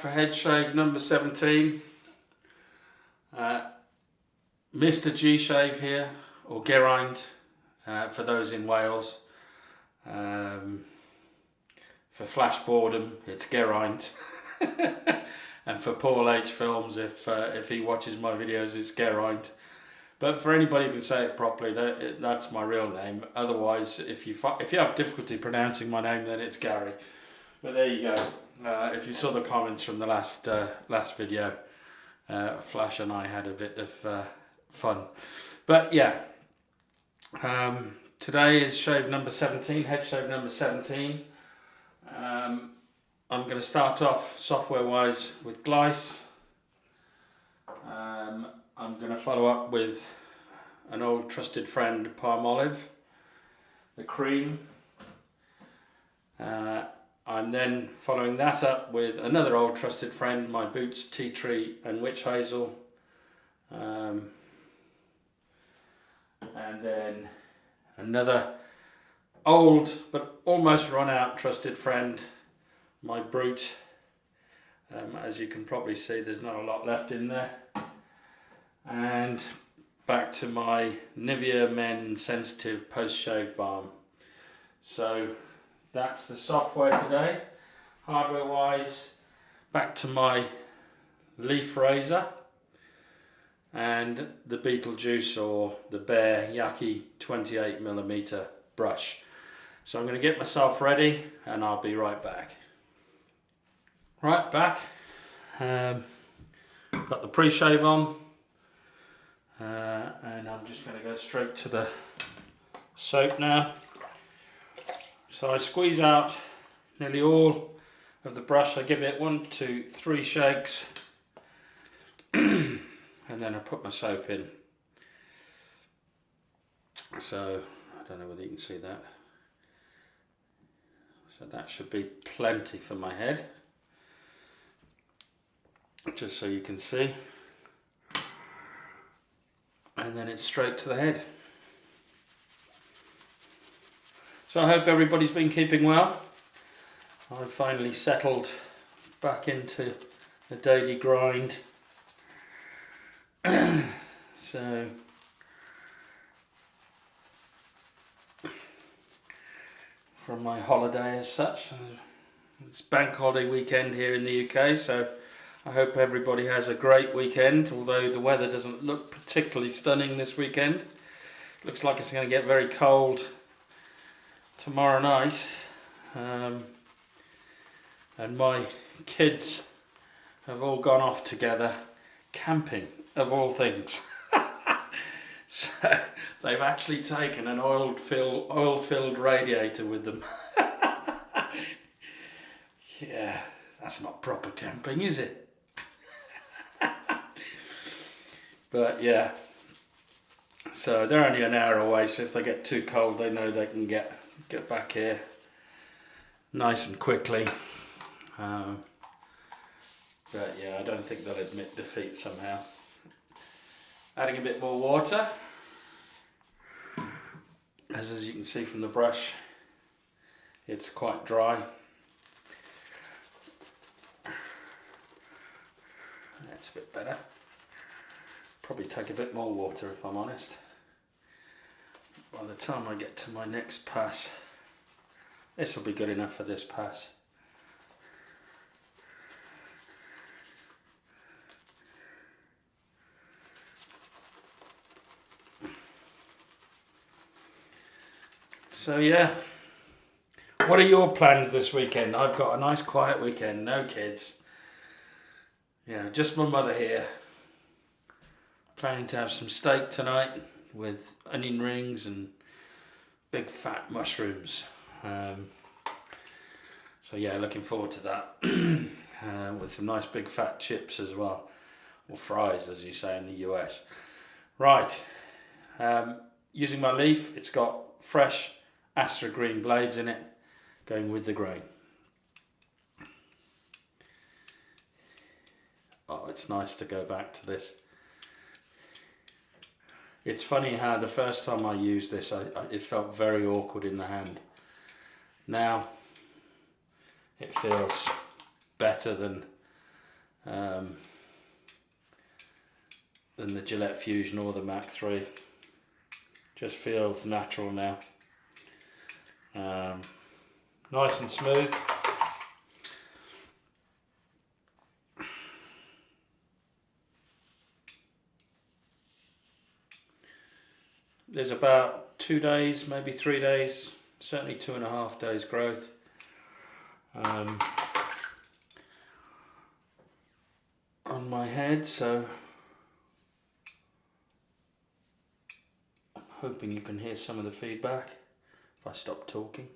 for head shave number 17. mrgshave here, or Geraint, for those in Wales. For Flash Boredom, it's Geraint. And for Paul H Films, if he watches my videos, it's Geraint. But for anybody who can say it properly, that's my real name. Otherwise, if you have difficulty pronouncing my name, then it's Gary. But there you go. If you saw the comments from the last video, Flash and I had a bit of fun. But yeah, today is shave number 17, head shave number 17. I'm going to start off software-wise with Glyce. I'm going to follow up with an old trusted friend, Palmolive, the cream. I'm then following that up with another old trusted friend, my Boots, Tea Tree and Witchazel. And then another old but almost run out trusted friend, my Brut. As you can probably see, there's not a lot left in there. And back to my Nivea Men Sensitive Post-Shave Balm. So that's the software today. Hardware wise, back to my leaf razor and the Betelgeuse or the Bear Yaqi 28mm brush. So I'm going to get myself ready and I'll be right back. Right, back. Got the pre-shave on. And I'm just going to go straight to the soap now. So I squeeze out nearly all of the brush. I give it 1, 2, 3 shakes. And then I put my soap in. So I don't know whether you can see that. So that should be plenty for my head. Just so you can see. And then it's straight to the head. So I hope everybody's been keeping well. I've finally settled back into the daily grind. So from my holiday as such, it's bank holiday weekend here in the UK, so I hope everybody has a great weekend, although the weather doesn't look particularly stunning this weekend. Looks like it's going to get very cold tomorrow night. And my kids have all gone off together camping, of all things. So they've actually taken an oil-filled radiator with them. Yeah, that's not proper camping, is it? But yeah, so they're only an hour away, so if they get too cold, they know they can get back here nice and quickly. But yeah, I don't think they'll admit defeat somehow. Adding a bit more water, as you can see from the brush, it's quite dry. That's a bit better. Probably take a bit more water if I'm honest. By the time I get to my next pass, this will be good enough for this pass. So yeah, what are your plans this weekend? I've got a nice quiet weekend, no kids. Yeah, just my mother here. Planning to have some steak tonight with onion rings and big fat mushrooms. So yeah, looking forward to that. With some nice big fat chips as well. Or fries, as you say in the US. Right, using my leaf, it's got fresh Astra green blades in it, going with the grain. Oh, it's nice to go back to this. It's funny how the first time I used this, it felt very awkward in the hand. Now, it feels better than than the Gillette Fusion or the Mach 3. Just feels natural now. Nice and smooth. There's about 2 days, maybe 3 days, certainly 2.5 days growth. On my head, so I'm hoping you can hear some of the feedback if I stop talking.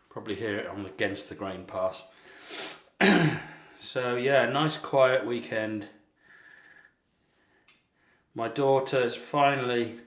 Probably hear it on against the grain pass. So yeah, nice quiet weekend. My daughter's finally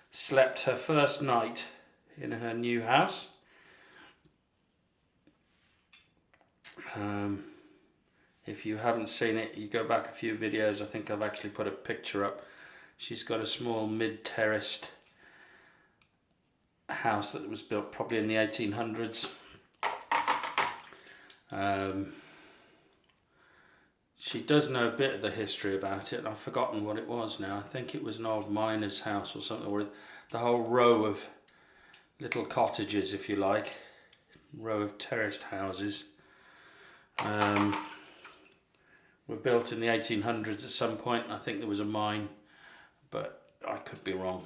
slept her first night in her new house. If you haven't seen it, you go back a few videos, I think I've actually put a picture up. She's got a small mid-terraced house that was built probably in the 1800s. She does know a bit of the history about it. I've forgotten what it was now. I think it was an old miner's house or something, or the whole row of little cottages, if you like, row of terraced houses. Were built in the 1800s at some point. I think there was a mine, but I could be wrong.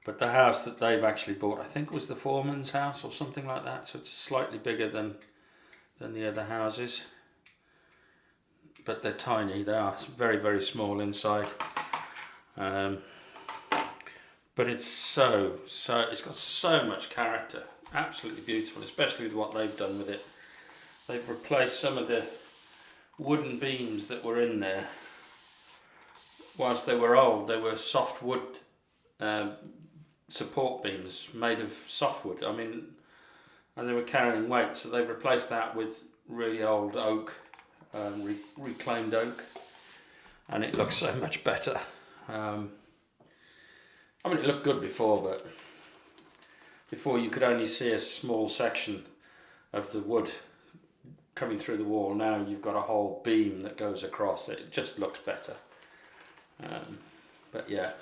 But the house that they've actually bought, I think was the foreman's house or something like that, so it's slightly bigger than the other houses. But they're tiny, they are very, very small inside. But it's it's got so much character, absolutely beautiful, especially with what they've done with it. They've replaced some of the wooden beams that were in there. Whilst they were old, they were soft wood support beams made of softwood. I mean, and they were carrying weight, so they've replaced that with really old oak, reclaimed oak, and it looks so much better. I mean, it looked good before, but before you could only see a small section of the wood coming through the wall. Now you've got a whole beam that goes across. It just looks better. But yeah.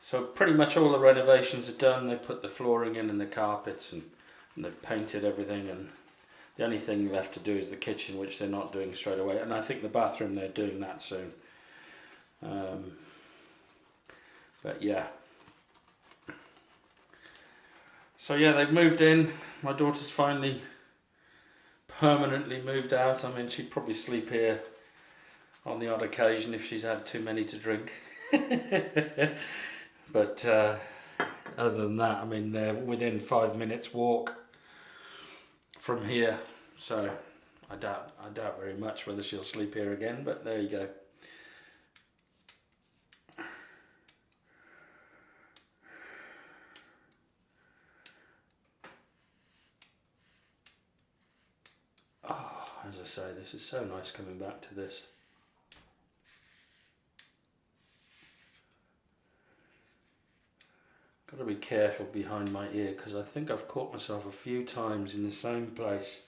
So pretty much all the renovations are done. They put the flooring in and the carpets, and they've painted everything, and the only thing left to do is the kitchen, which they're not doing straight away, and I think the bathroom, they're doing that soon. But yeah, so yeah, they've moved in. My daughter's finally permanently moved out. I mean, she'd probably sleep here on the odd occasion if she's had too many to drink. But other than that, I mean, they're within 5 minutes walk from here, so I doubt very much whether she'll sleep here again, but there you go. Oh, as I say, this is so nice coming back to this. Got to be careful behind my ear, because I think I've caught myself a few times in the same place.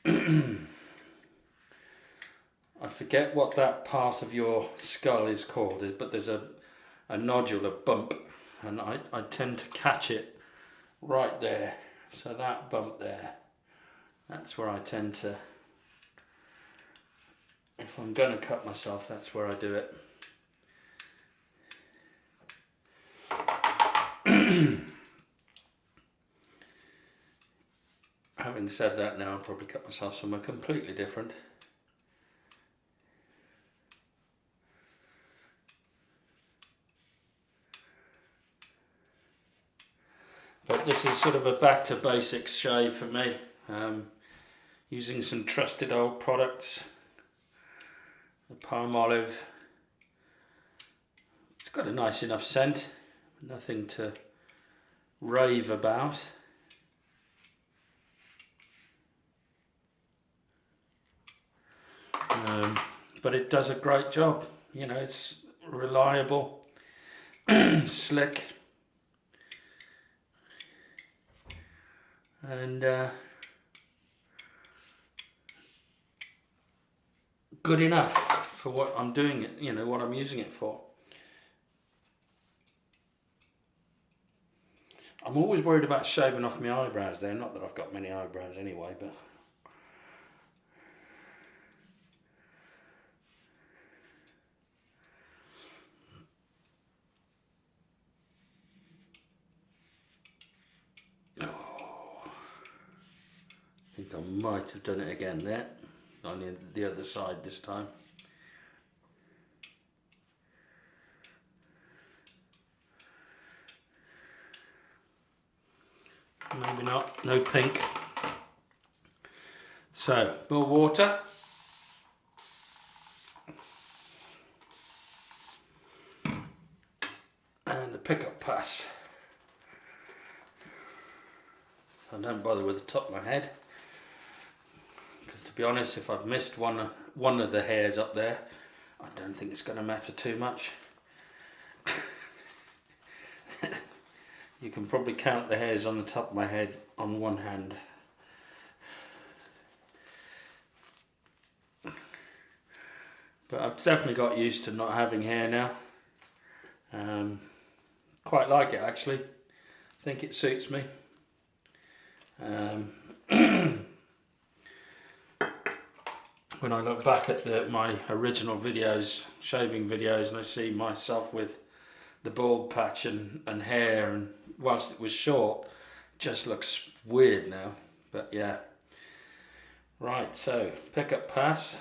I forget what that part of your skull is called, but there's a nodule, a bump, and I tend to catch it right there. So that bump there, that's where I tend to, if I'm going to cut myself, that's where I do it. Having said that, now I'll probably cut myself somewhere completely different. But this is sort of a back to basics shave for me, using some trusted old products. The Palmolive. It's got a nice enough scent, nothing to rave about. but it does a great job. You know, it's reliable, slick, and good enough for what I'm doing it, you know, what I'm using it for. I'm always worried about shaving off my eyebrows there, not that I've got many eyebrows anyway, but I think I might have done it again there, on the other side this time. Maybe not, no pink. So, more water. And the pickup pass. I don't bother with the top of my head, because to be honest, if I've missed one of the hairs up there, I don't think it's going to matter too much. You can probably count the hairs on the top of my head on one hand. But I've definitely got used to not having hair now. Quite like it actually. I think it suits me. When I look back at my original videos, shaving videos, and I see myself with the bald patch and hair, and whilst it was short, it just looks weird now. But yeah. Right, so pickup pass.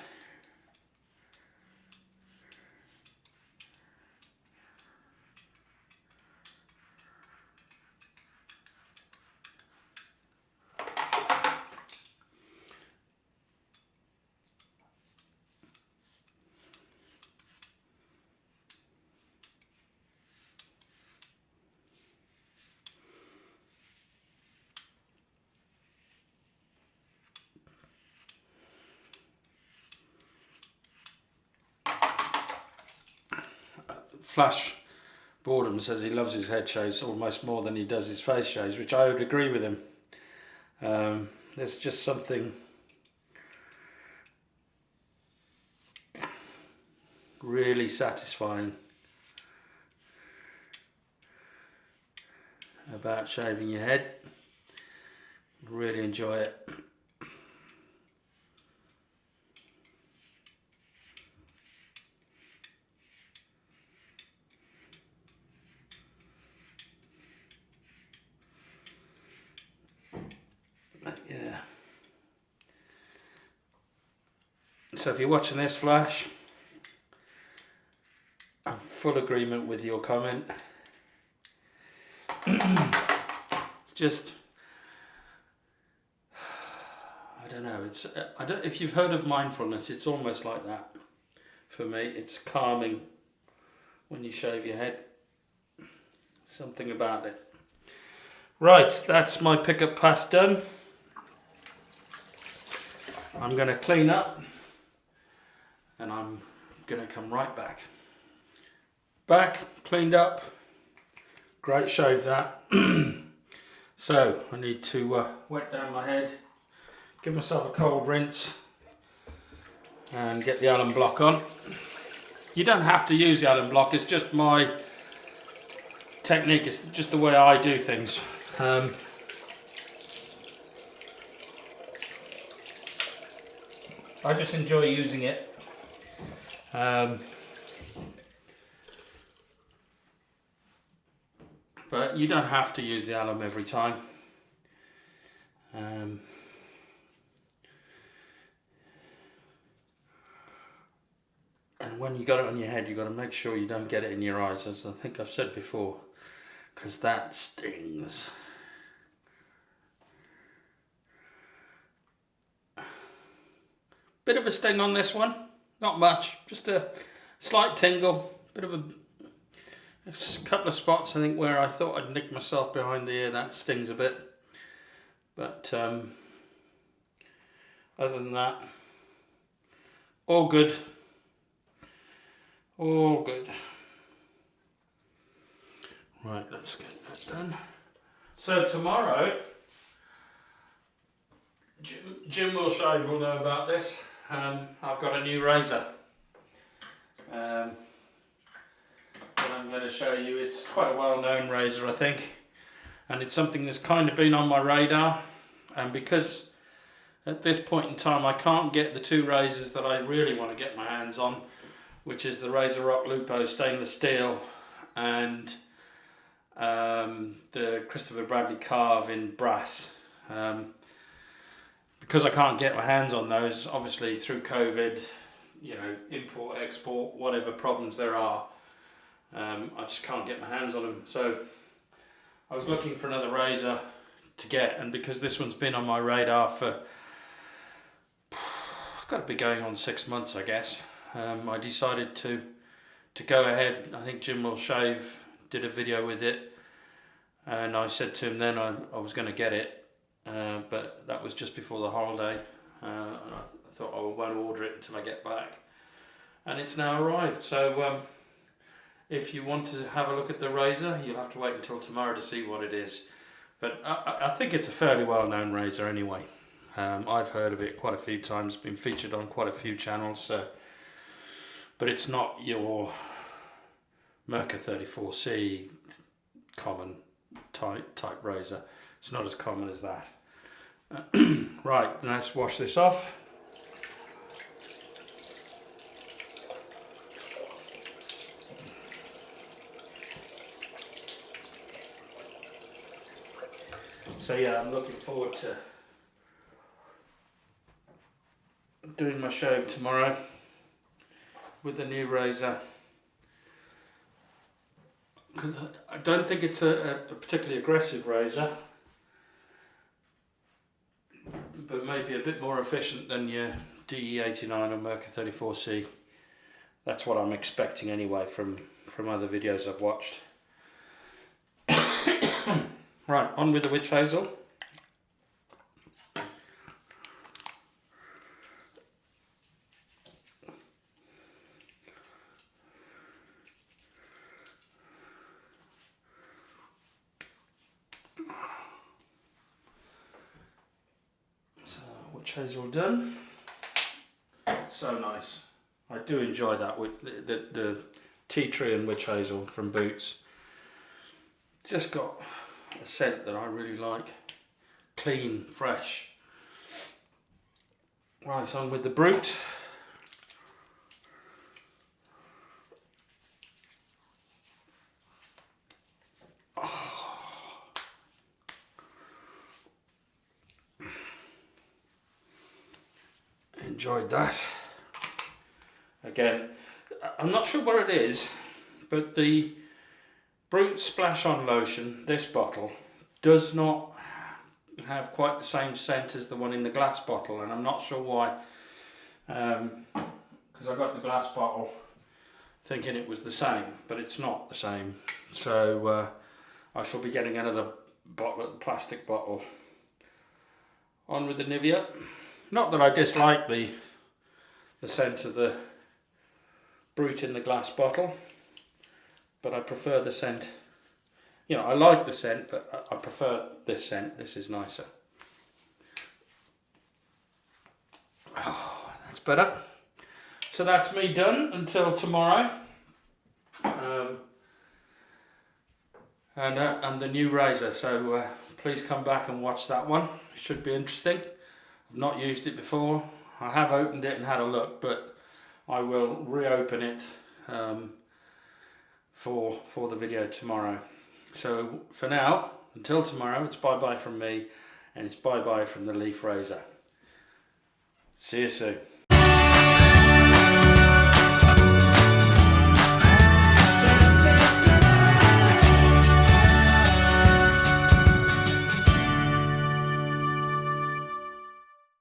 Flash Boredom says he loves his head shaves almost more than he does his face shaves, which I would agree with him. There's just something really satisfying about shaving your head. Really enjoy it. Yeah. So if you're watching this, Flash, I'm full agreement with your comment. It's just, I don't know. It's if you've heard of mindfulness, it's almost like that for me. It's calming when you shave your head. Something about it. Right, that's my pickup pass done. I'm going to clean up and I'm going to come right back. Back, cleaned up, great shave that. So I need to wet down my head, give myself a cold rinse and get the alum block on. You don't have to use the alum block, it's just my technique, it's just the way I do things. I just enjoy using it. But you don't have to use the alum every time. And when you got it on your head, you got to make sure you don't get it in your eyes, as I think I've said before, because that stings. Bit of a sting on this one, not much, just a slight tingle, bit of a couple of spots I think where I thought I'd nicked myself behind the ear. That stings a bit, but other than that, all good. All good. Right, let's get that done. So tomorrow, Jim will shave will know about this. I've got a new razor. That I'm going to show you. It's quite a well-known razor, I think, and it's something that's kind of been on my radar. And because at this point in time I can't get the two razors that I really want to get my hands on, which is the Razor Rock Lupo stainless steel and the Christopher Bradley Carve in brass. Because I can't get my hands on those, obviously through COVID, you know, import, export, whatever problems there are, I just can't get my hands on them. So I was looking for another razor to get, and because this one's been on my radar for, it's got to be going on 6 months, I guess. I decided to go ahead. I think Jim Will Shave did a video with it, and I said to him then I was going to get it, but that was just before the holiday. And I thought I won't order it until I get back, and it's now arrived. So if you want to have a look at the razor, you'll have to wait until tomorrow to see what it is. But I think it's a fairly well-known razor anyway. I've heard of it quite a few times, been featured on quite a few channels. So, but it's not your mrgshave common type razor. It's not as common as that. Right, let's wash this off. So yeah, I'm looking forward to doing my shave tomorrow with the new razor. Because I don't think it's a particularly aggressive razor, but maybe a bit more efficient than your DE89 or mrg34C. That's what I'm expecting anyway from other videos I've watched. Right, on with the Witchazel. So, Witchazel done. So nice. I do enjoy that with the tea tree and Witchazel from Boots. Just got a scent that I really like. Clean, fresh. Right, on with the Brut. Enjoyed that. Again, I'm not sure what it is, but the Brut Splash On Lotion, this bottle, does not have quite the same scent as the one in the glass bottle, and I'm not sure why. Because I got the glass bottle thinking it was the same, but it's not the same. So I shall be getting another bottle, plastic bottle. On with the Nivea. Not that I dislike the scent of the Brut in the glass bottle, but I prefer the scent. You know, I like the scent, but I prefer this scent. This is nicer. Oh, that's better. So that's me done until tomorrow. And the new razor. So please come back and watch that one. It should be interesting. I've not used it before. I have opened it and had a look, but I will reopen it for the video tomorrow. So for now, until tomorrow, it's bye bye from me, and it's bye bye from the Leaf razor. See you soon.